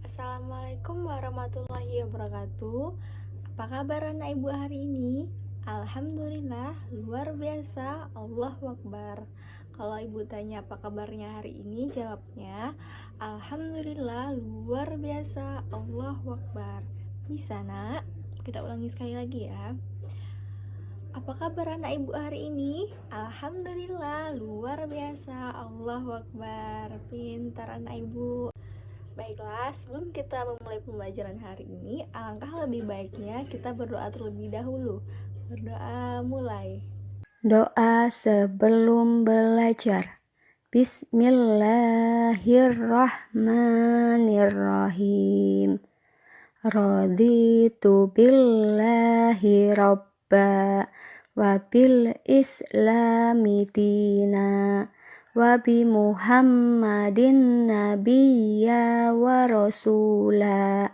Assalamualaikum warahmatullahi wabarakatuh. Apa kabar anak ibu hari ini? Alhamdulillah, luar biasa, Allahu Akbar. Kalau ibu tanya apa kabarnya hari ini, jawabnya Alhamdulillah, luar biasa, Allahu Akbar. Bisa nak? Kita ulangi sekali lagi ya. Apa kabar anak ibu hari ini? Alhamdulillah, luar biasa, Allahu Akbar. Pintar anak ibu. Baiklah, sebelum kita memulai pembelajaran hari ini, alangkah lebih baiknya kita berdoa terlebih dahulu. Berdoa mulai. Doa sebelum belajar. Bismillahirrahmanirrahim. Raditu billahi robba wa bil islami dina wa bi muhammadin nabiyya wa rasula.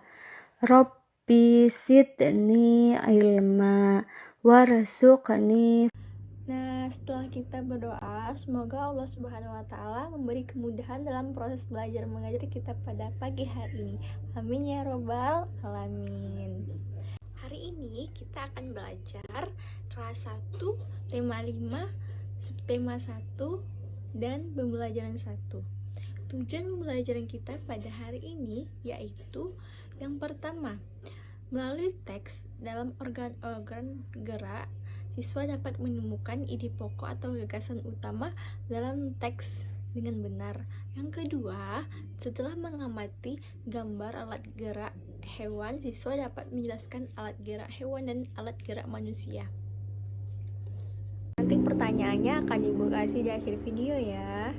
Rabbi sidni ilma warzuqni. Nah, setelah kita berdoa, semoga Allah Subhanahu wa Ta'ala memberi kemudahan dalam proses belajar mengajar kita pada pagi hari ini. Amin ya Robbal Alamin. Hari ini kita akan belajar kelas 1, tema 5, subtema 1, dan pembelajaran 1. Tujuan pembelajaran kita pada hari ini yaitu yang pertama, melalui teks dalam organ-organ gerak, siswa dapat menemukan ide pokok atau gagasan utama dalam teks dengan benar. Yang kedua, setelah mengamati gambar alat gerak hewan, siswa dapat menjelaskan alat gerak hewan dan alat gerak manusia. Nanti pertanyaannya akan ibu kasih di akhir video ya.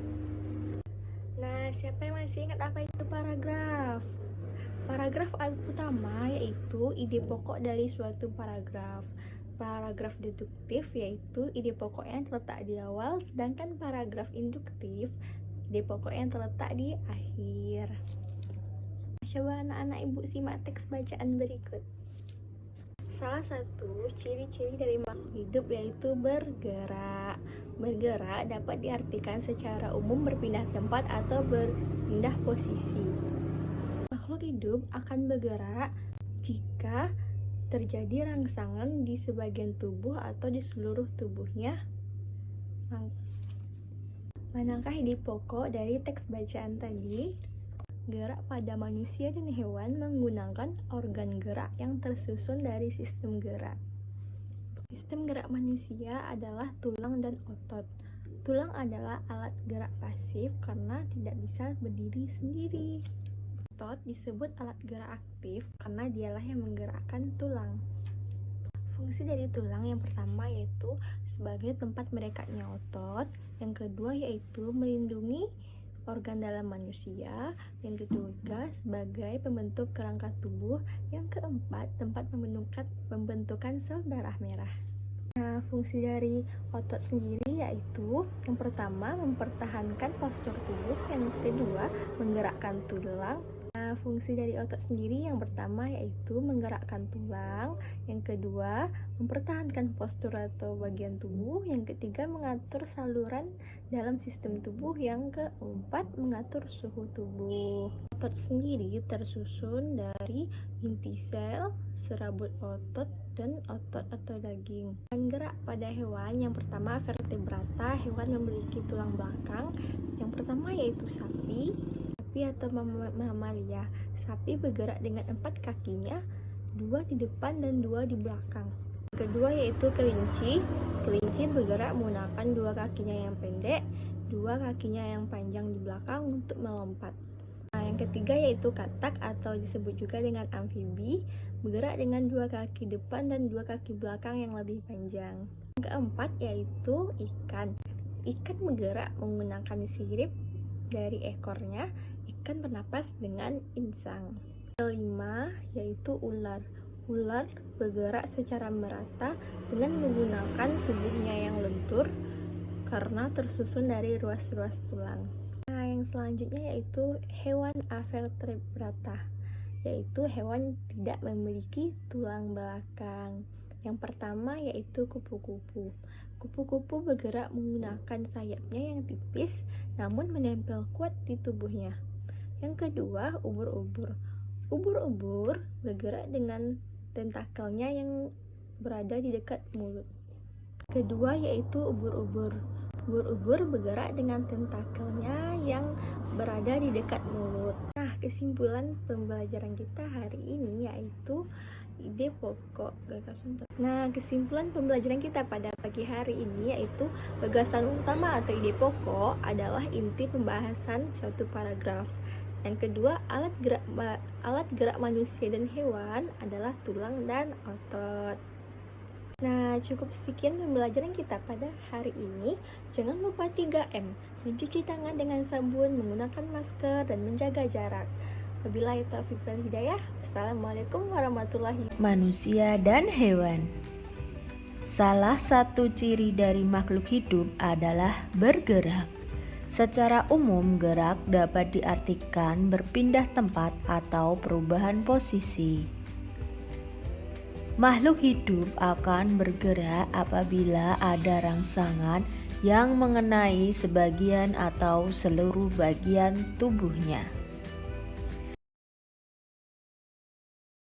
Nah, siapa yang masih ingat apa itu paragraf? Paragraf utama yaitu ide pokok dari suatu paragraf. Paragraf deduktif yaitu ide pokok yang terletak di awal, sedangkan paragraf induktif ide pokok yang terletak di akhir. Coba anak-anak ibu simak teks bacaan berikut. Salah satu ciri-ciri dari makhluk hidup yaitu bergerak. Bergerak dapat diartikan secara umum berpindah tempat atau berpindah posisi. Makhluk hidup akan bergerak jika terjadi rangsangan di sebagian tubuh atau di seluruh tubuhnya. Manakah ide pokok dari teks bacaan tadi? Gerak pada manusia dan hewan menggunakan organ gerak yang tersusun dari sistem gerak. Sistem gerak manusia adalah tulang dan otot. Tulang adalah alat gerak pasif karena tidak bisa berdiri sendiri. Otot disebut alat gerak aktif karena dialah yang menggerakkan tulang. Fungsi dari tulang yang pertama yaitu sebagai tempat merekatnya otot, yang kedua yaitu melindungi organ dalam manusia, yang ketiga sebagai pembentuk kerangka tubuh, yang keempat tempat pembentukan sel darah merah. Nah, fungsi dari otot sendiri yaitu yang pertama mempertahankan postur tubuh, yang kedua menggerakkan tulang. Nah, fungsi dari otot sendiri yang pertama yaitu menggerakkan tulang, yang kedua mempertahankan postur atau bagian tubuh, yang ketiga mengatur saluran dalam sistem tubuh, yang keempat mengatur suhu tubuh. Otot sendiri tersusun dari inti sel, serabut otot, dan otot atau daging. Dan gerak pada hewan yang pertama vertebrata, hewan memiliki tulang belakang. Yang pertama yaitu sapi atau mamalia. Sapi bergerak dengan 4 kakinya, 2 di depan dan 2 di belakang. Kedua yaitu kelinci. Kelinci bergerak menggunakan 2 kakinya yang pendek, 2 kakinya yang panjang di belakang untuk melompat. Nah, yang ketiga yaitu katak atau disebut juga dengan amfibi, bergerak dengan 2 kaki depan dan 2 kaki belakang yang lebih panjang. Yang keempat yaitu ikan. Ikan bergerak menggunakan sirip dari ekornya. Ikan bernapas dengan insang. Kelima yaitu ular. Ular bergerak secara merata dengan menggunakan tubuhnya yang lentur karena tersusun dari ruas-ruas tulang. Nah, yang selanjutnya yaitu hewan avertebrata, yaitu hewan tidak memiliki tulang belakang. Yang pertama yaitu kupu-kupu. Kupu-kupu bergerak menggunakan sayapnya yang tipis namun menempel kuat di tubuhnya. Yang kedua, ubur-ubur. Ubur-ubur bergerak dengan tentakelnya yang berada di dekat mulut. Kedua yaitu ubur-ubur. Ubur-ubur bergerak dengan tentakelnya yang berada di dekat mulut. Nah, kesimpulan pembelajaran kita hari ini yaitu ide pokok gagasan. Nah, kesimpulan pembelajaran kita pada pagi hari ini yaitu gagasan utama atau ide pokok adalah inti pembahasan suatu paragraf. Yang kedua, alat gerak manusia dan hewan adalah tulang dan otot. Nah, cukup sekian pembelajaran kita pada hari ini. Jangan lupa 3M, mencuci tangan dengan sabun, menggunakan masker, dan menjaga jarak. Wabillahi taufiq wal hidayah. Assalamualaikum warahmatullahi wabarakatuh. Manusia dan hewan. Salah satu ciri dari makhluk hidup adalah bergerak. Secara umum, gerak dapat diartikan berpindah tempat atau perubahan posisi. Makhluk hidup akan bergerak apabila ada rangsangan yang mengenai sebagian atau seluruh bagian tubuhnya.